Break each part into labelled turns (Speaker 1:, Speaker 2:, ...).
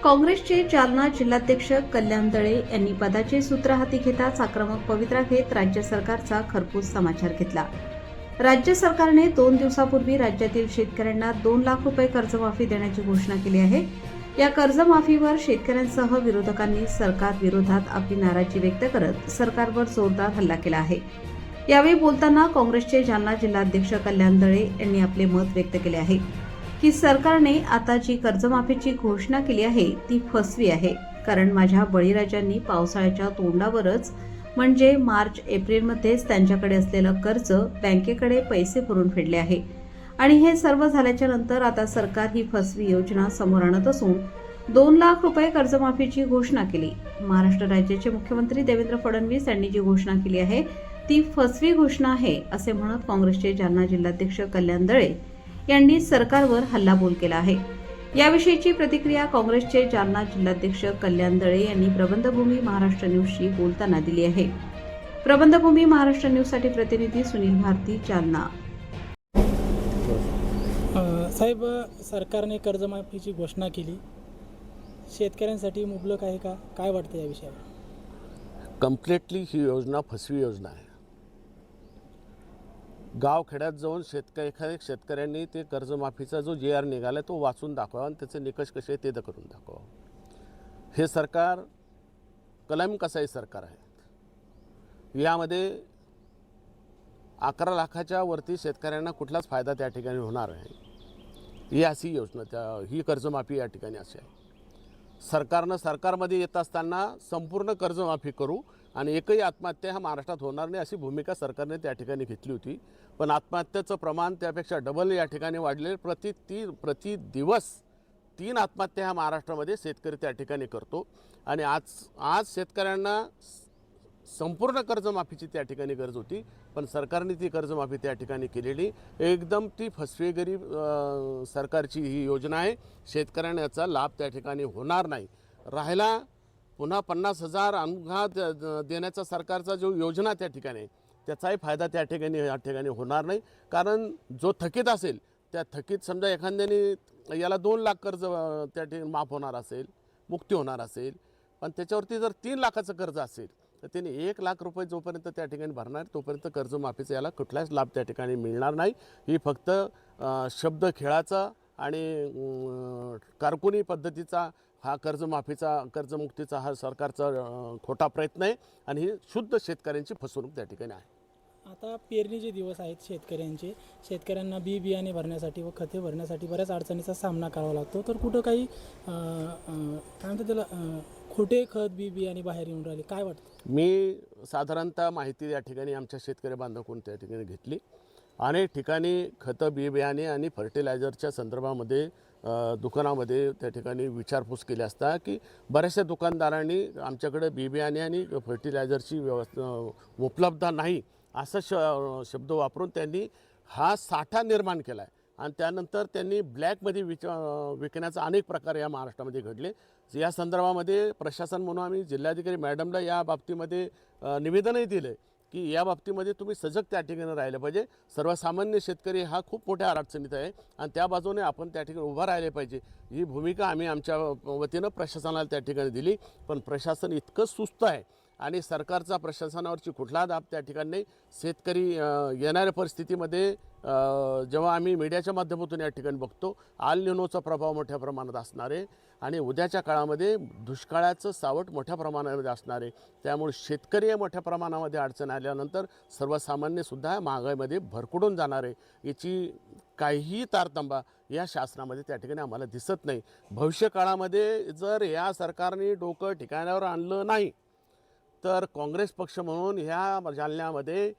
Speaker 1: काँग्रेसचे जालना जिल्हाध्यक्ष कल्याण दळे यांनी पदाचे सूत्र हाती घेताच आक्रमक पवित्रा घेत राज्य सरकारचा खरपूस समाचार घेतला। राज्य सरकारने 2 दिवसापूर्वी राज्यातील शेतकऱ्यांना 2 लाख रुपये कर्जमाफी देण्याची घोषणा केली आहे। या कर्जमाफीवर शेतकऱ्यांसह विरोधकांनी सरकार विरोधात आपली नाराजी व्यक्त करत सरकारवर जोरदार हल्ला केला आहे। यावेळी बोलताना काँग्रेसचे जालना जिल्हाध्यक्ष कल्याण दळे यांनी आपले मत व्यक्त केले आहे की सरकारने आता जी कर्जमाफीची घोषणा केली आहे ती फसवी आहे, कारण माझ्या बळीराजांनी पावसाळ्याच्या तोंडावरच म्हणजे मार्च एप्रिलमध्येच त्यांच्याकडे असलेलं कर्ज बँकेकडे पैसे भरून फेडले आहे आणि हे सर्व झाल्याच्या नंतर आता सरकार ही फसवी योजना समोर आणत असून 2 लाख रुपये कर्जमाफीची घोषणा केली। महाराष्ट्र राज्याचे मुख्यमंत्री देवेंद्र फडणवीस यांनी जी घोषणा केली आहे ती फसवी घोषणा आहे असे म्हणत काँग्रेसचे जालना जिल्हाध्यक्ष कल्याण दळे यांनी सरकारवर हल्लाबोल केला आहे। याविषयीची प्रतिक्रिया काँग्रेसचे जालना जिल्हाध्यक्ष कल्याण दळे यांनी प्रबंधभूमी महाराष्ट्र न्यूजशी बोलताना दिली आहे। प्रबंधभूमी महाराष्ट्र न्यूजसाठी प्रतिनिधी सुनील भारती, जालना।
Speaker 2: साहेब, सरकारने कर्जमाफीची घोषणा केली, शेतकऱ्यांसाठी मुबलक आहे का? काय वाटतं या विषयावर?
Speaker 3: कम्प्लिटली ही योजना फसवी योजना आहे। गावखेड्यात जाऊन एखाद्या शेतकऱ्यांनी ते कर्जमाफीचा जो JR निघाला तो वाचून दाखवा आणि त्याचे निकष कसे ते करून दाखवा। हे सरकार कलम कसाई सरकार आहे। यामध्ये 11 लाखाच्या वरती शेतकऱ्यांना कुठलाच फायदा त्या ठिकाणी होणार आहे, ही अशी योजना ही कर्जमाफी या ठिकाणी अशी आहे। सरकारमध्ये येत असताना संपूर्ण कर्जमाफी करू आणि एकही आत्महत्या हा महाराष्ट्रात होणार नाही अशी भूमिका सरकारने त्या ठिकाणी घेतली होती, पण आत्महत्येचं प्रमाण त्यापेक्षा डबल या ठिकाणी वाढले। प्रति दिवस 3 आत्महत्या ह्या महाराष्ट्रामध्ये शेतकरी त्या ठिकाणी करतो आणि आज शेतकऱ्यांना संपूर्ण कर्जमाफीची त्या ठिकाणी गरज होती, पण सरकारने ती कर्जमाफी त्या ठिकाणी केलेली एकदम ती फसवेगिरी सरकारची ही योजना आहे। शेतकऱ्यांना याचा लाभ त्या ठिकाणी होणार नाही। राहिला पुन्हा 50,000 अनुदान देण्याचा सरकारचा जो योजना त्या ठिकाणी त्याचाही फायदा त्या ठिकाणी होणार नाही, कारण जो थकीत असेल त्या थकीत समजा एखाद्याने याला 2 लाख कर्ज त्या ठिकाणी माफ होणार असेल, मुक्ती होणार असेल, पण त्याच्यावरती जर 3 लाखाचं कर्ज असेल तर त्याने 1 लाख रुपये जोपर्यंत त्या ठिकाणी भरणार तोपर्यंत कर्जमाफीचा याला कुठलाच लाभ त्या ठिकाणी मिळणार नाही। ही फक्त शब्द खेळाचा आणि कारकुनी पद्धतीचा हा कर्जमुक्तीचा हा सरकारचा खोटा प्रयत्न आहे आणि ही शुद्ध शेतकऱ्यांची फसवणूक त्या ठिकाणी आहे।
Speaker 2: आता पेरणीचे दिवस आहेत शेतकऱ्यांना बियाणे भरण्यासाठी व खते भरण्यासाठी बऱ्याच अडचणीचा सामना करावा लागतो, तर कुठं काही काय म्हणतात त्याला खोटे खत बियाणे बाहेर येऊन राहिले, काय वाटतं?
Speaker 3: मी साधारणतः माहिती या ठिकाणी आमच्या शेतकरी बांधवांकडून त्या ठिकाणी घेतली। अनेक ठिकाणी खतं बियाणे आणि फर्टिलायझरच्या संदर्भामध्ये दुकानामध्ये त्या ठिकाणी विचारपूस केली असता की बऱ्याचशा दुकानदारांनी आमच्याकडे बियाणे आणि फर्टिलायझरची व्यवस्था उपलब्ध नाही असं शब्द वापरून त्यांनी हा साठा निर्माण केला आहे आणि त्यानंतर त्यांनी ब्लॅकमध्ये विकण्याचा अनेक प्रकार या महाराष्ट्रामध्ये घडले। या संदर्भामध्ये प्रशासन म्हणून आम्ही जिल्हाधिकारी मॅडमला या बाबतीमध्ये निवेदनही दिले की या बाबतीमध्ये तुम्ही सजग त्या ठिकाणी राहिले पाहिजे। सर्वसामान्य शेतकरी हा खूप मोठ्या अडचणीत आहे आणि त्या बाजूने आपण त्या ठिकाणी उभा राहिले पाहिजे, ही भूमिका आम्ही आमच्या वतीनं प्रशासनाला त्या ठिकाणी दिली, पण प्रशासन इतकं सुस्त आहे आणि सरकारचा प्रशासनावरची कुठला दाब त्या ठिकाणी नाही। शेतकरी येणाऱ्या परिस्थितीमध्ये जेव्हा आम्ही मीडियाच्या माध्यमातून या ठिकाणी बघतो आल निनोचा प्रभाव मोठ्या प्रमाणात असणार आहे आणि उद्याच्या काळामध्ये दुष्काळाचं सावट मोठ्या प्रमाणामध्ये असणार आहे, त्यामुळे शेतकरी मोठ्या प्रमाणामध्ये अडचण आल्यानंतर सर्वसामान्यसुद्धा महागाईमध्ये भरकटून जाणार आहे। याची काहीही तारतंबा या शासनामध्ये त्या ठिकाणी आम्हाला दिसत नाही। भविष्य काळामध्ये जर या सरकारने डोकं ठिकाणावर आणलं नाही तर काँग्रेस पक्ष म्हणून ह्या जालन्यामध्ये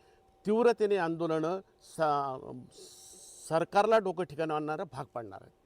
Speaker 3: तीव्रतेने आंदोलनं सरकारला डोकं ठिकाणी आणणारा भाग पाडणार आहे।